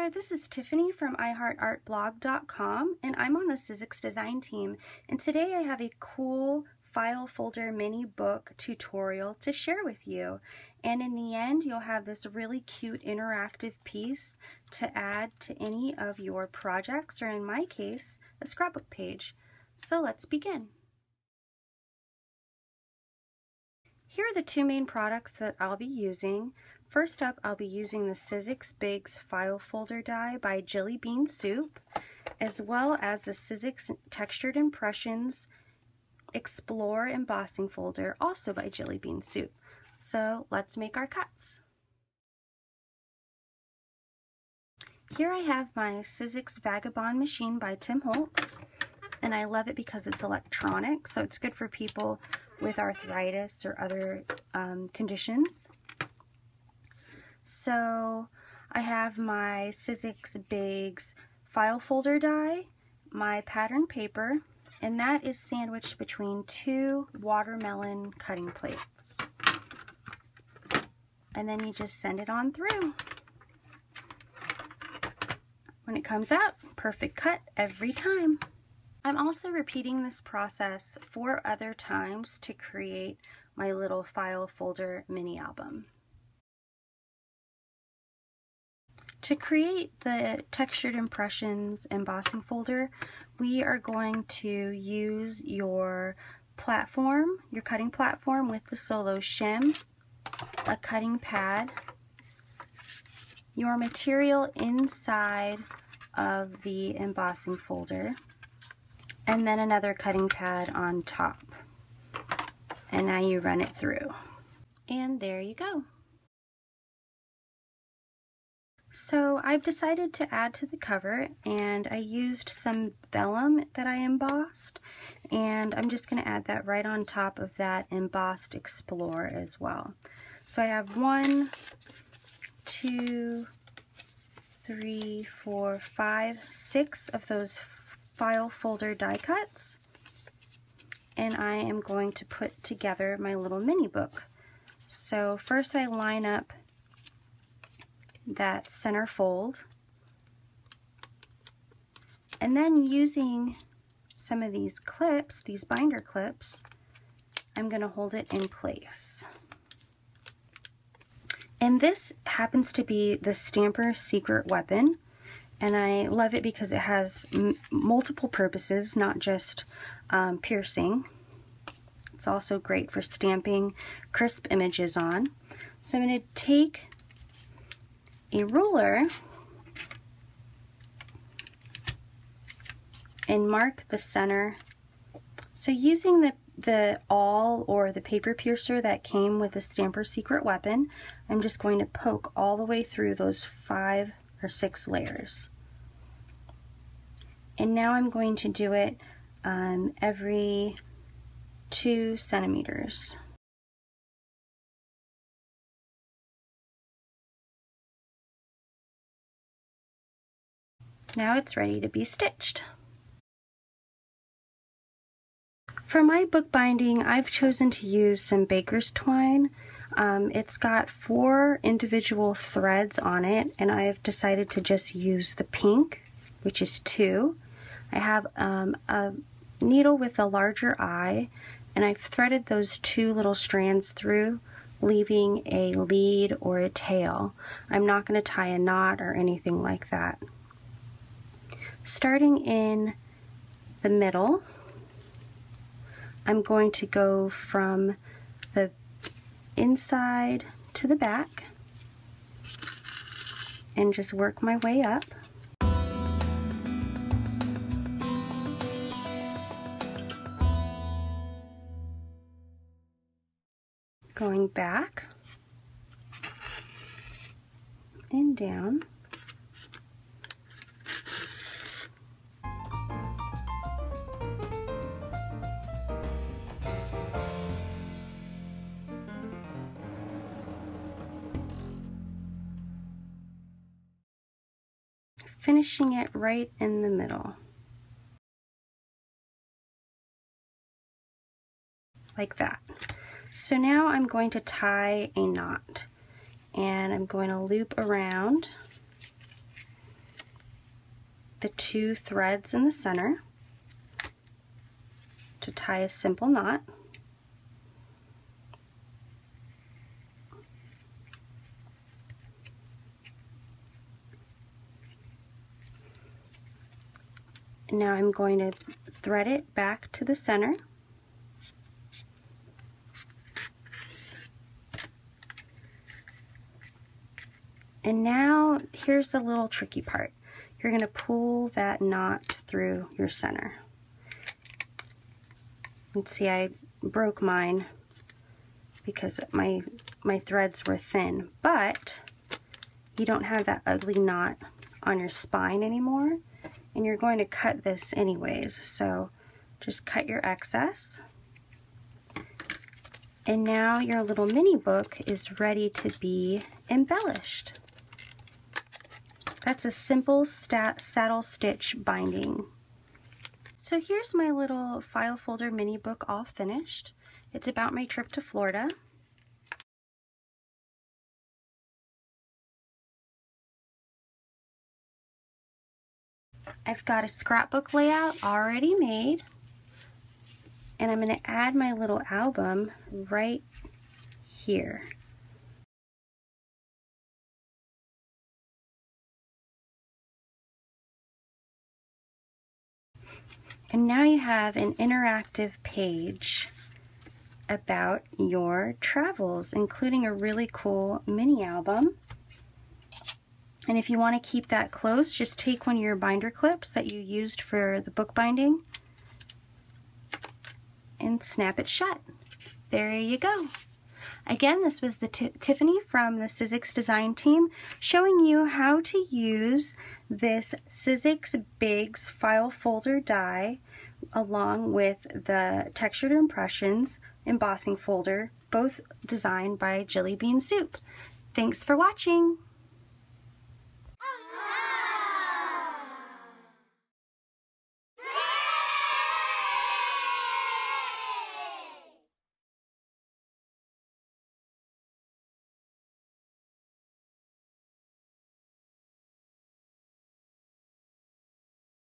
there, this is Tiffany from iHeartArtBlog.com, and I'm on the Sizzix Design Team, and today I have a cool file folder mini book tutorial to share with you. And in the end, you'll have this really cute interactive piece to add to any of your projects, or in my case, a scrapbook page. So let's begin. Here are the two main products that I'll be using. First up, I'll be using the Sizzix Bigz File Folder Die by Jelly Bean Soup, as well as the Sizzix Textured Impressions Embossing Folder, also by Jelly Bean Soup. So let's make our cuts. Here I have my Sizzix Vagabond machine by Tim Holtz, and I love it because it's electronic, so it's good for people with arthritis or other conditions. So I have my Sizzix Bigz File Folder Die, my pattern paper, and that is sandwiched between two watermelon cutting plates. And then you just send it on through. When it comes out, perfect cut every time. I'm also repeating this process 4 other times to create my little file folder mini album. To create the Textured Impressions Embossing Folder, we are going to use your platform, your cutting platform with the solo shim, a cutting pad, your material inside of the embossing folder, and then another cutting pad on top. And now you run it through. And there you go. So I've decided to add to the cover, and I used some vellum that I embossed, and I'm just going to add that right on top of that embossed Explore as well. So I have 1, 2, 3, 4, 5, 6 of those file folder die cuts, and I am going to put together my little mini book. So first I line up that center fold, and then using some of these clips, these binder clips, I'm going to hold it in place. And this happens to be the Stamper's secret weapon, and I love it because it has multiple purposes, not just piercing. It's also great for stamping crisp images on. So I'm going to take a ruler and mark the center. So using the awl or the paper piercer that came with the Stamper's secret weapon, I'm just going to poke all the way through those 5 or 6 layers. And now I'm going to do it every 2 centimeters. Now it's ready to be stitched. For my bookbinding, I've chosen to use some baker's twine. It's got 4 individual threads on it, and I've decided to just use the pink, which is 2. I have a needle with a larger eye, and I've threaded those 2 little strands through, leaving a lead or a tail. I'm not going to tie a knot or anything like that. Starting in the middle, I'm going to go from the inside to the back and just work my way up. Going back and down. Finishing it right in the middle, like that. So now I'm going to tie a knot, and I'm going to loop around the 2 threads in the center to tie a simple knot. And now I'm going to thread it back to the center. And now here's the little tricky part. You're going to pull that knot through your center. And see, I broke mine because my threads were thin, but you don't have that ugly knot on your spine anymore, and you're going to cut this anyways, so just cut your excess. And now your little mini book is ready to be embellished. That's a simple saddle stitch binding. So here's my little file folder mini book all finished. It's about my trip to Florida. I've got a scrapbook layout already made, and I'm going to add my little album right here. And now you have an interactive page about your travels, including a really cool mini album. And if you want to keep that close, just take one of your binder clips that you used for the book binding and snap it shut. There you go. Again, this was the Tiffany from the Sizzix Design Team showing you how to use this Sizzix Bigz file folder die along with the Textured Impressions Embossing Folder, both designed by Jelly Bean Soup. Thanks for watching.